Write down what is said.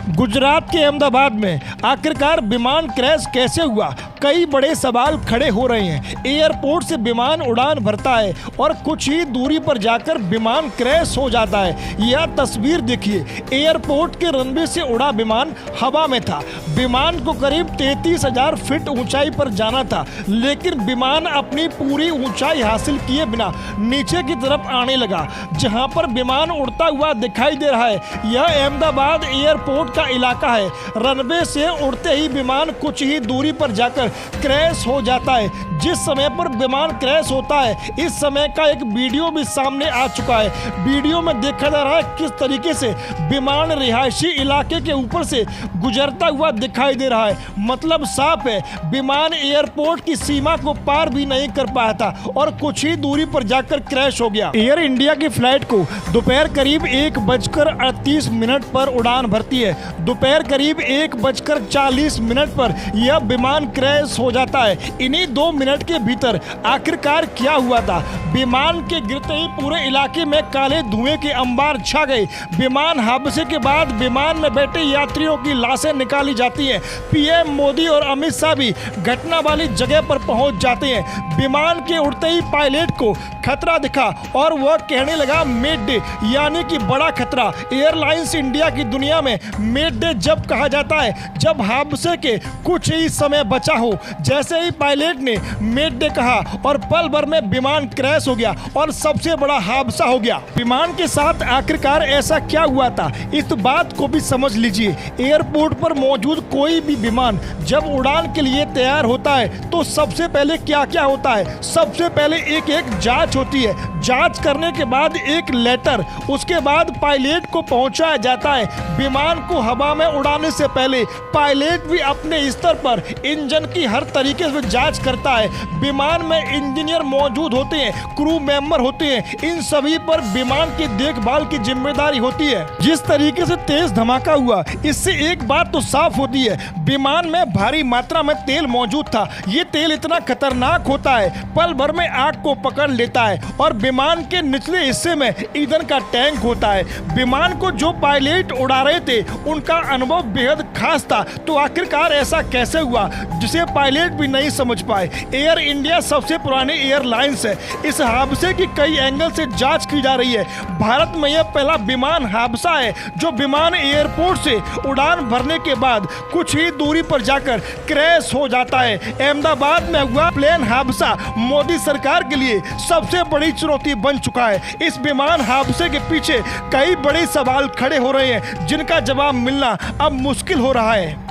गुजरात के अहमदाबाद में आखिरकार विमान क्रैश कैसे हुआ, कई बड़े सवाल खड़े हो रहे हैं। एयरपोर्ट से विमान उड़ान भरता है और कुछ ही दूरी पर जाकर विमान क्रैश हो जाता है। यह तस्वीर देखिए, एयरपोर्ट के रनवे से उड़ा विमान हवा में था। विमान को करीब 33,000 फीट ऊंचाई पर जाना था, लेकिन विमान अपनी पूरी ऊंचाई हासिल किए बिना नीचे की तरफ आने लगा। जहां पर विमान उड़ता हुआ दिखाई दे रहा है, यह अहमदाबाद एयरपोर्ट का इलाका है। रनवे से उड़ते ही विमान कुछ ही दूरी पर जाकर क्रैश हो जाता है। जिस समय पर विमान क्रैश होता है, इस समय का एक वीडियो भी सामने आ चुका है। वीडियो में देखा जा रहा है किस तरीके से विमान रिहायशी इलाके के ऊपर से गुजरता हुआ दिखाई दे रहा है। मतलब साफ है, विमान एयरपोर्ट की सीमा को पार भी नहीं कर पाया था और कुछ ही दूरी पर जाकर क्रैश हो गया। एयर इंडिया की फ्लाइट को दोपहर करीब 1:38 पर उड़ान भरती है। दोपहर करीब 1:40 पर यह विमान क्रैश हो जाता है। इन्हीं 2 मिनट के भीतर आखिरकार क्या हुआ था? विमान के गिरते ही पूरे इलाके में काले धुएं के अंबार छा गए। विमान हादसे के बाद विमान में बैठे यात्रियों की लाशें निकाली जाती हैं। पीएम मोदी और अमित शाह भी घटना वाली जगह पर पहुंच जाते हैं। विमान के उड़ते ही पायलट को खतरा दिखा और वह कहने लगा मेड डे, यानी कि बड़ा खतरा। एयरलाइंस इंडिया की दुनिया में मेड डे जब कहा जाता है जब हादसे के कुछ ही समय बचा हो। जैसे ही पायलट ने मेड डे कहा और पल भर में विमान क्रैश हो गया और सबसे बड़ा हादसा हो गया। विमान के साथ आखिरकार ऐसा क्या हुआ था, इस बात को भी समझ लीजिए। एयरपोर्ट पर मौजूद कोई भी विमान जब उड़ान के लिए तैयार होता है तो सबसे पहले क्या क्या होता है? सबसे पहले एक जांच होती है। जांच करने के बाद एक लेटर, उसके बाद पायलट को पहुंचाया जाता है। विमान को हवा में उड़ाने से पहले पायलट भी अपने स्तर पर इंजन की हर तरीके से जांच करता है। विमान में इंजीनियर मौजूद होते हैं, क्रू मेंबर होते हैं, इन सभी पर विमान की देखभाल की जिम्मेदारी होती है। जिस तरीके से तेज धमाका हुआ, इससे एक बात तो साफ होती है, विमान में भारी मात्रा में तेल मौजूद था। ये तेल इतना खतरनाक होता है, पल भर में आग को पकड़ लेता है। और विमान के निचले हिस्से में ईंधन का टैंक होता है। विमान को जो पायलट उड़ा रहे थे उनका अनुभव बेहद खास था। तो आखिरकार ऐसा कैसे हुआ जिसे पायलट भी नहीं समझ पाए? एयर इंडिया सबसे पुरानी एयरलाइंस है। इस हादसे की कई एंगल से जांच की जा रही है। भारत में यह पहला विमान हादसा है जो विमान एयरपोर्ट से उड़ान भरने के बाद कुछ ही दूरी पर जाकर क्रैश हो जाता है। अहमदाबाद में हुआ प्लेन हादसा मोदी सरकार के लिए सबसे बड़ी चुनौती बन चुका है। इस विमान हादसे के पीछे कई बड़े सवाल खड़े हो रहे हैं जिनका जवाब मिलना अब मुश्किल हो रहा है।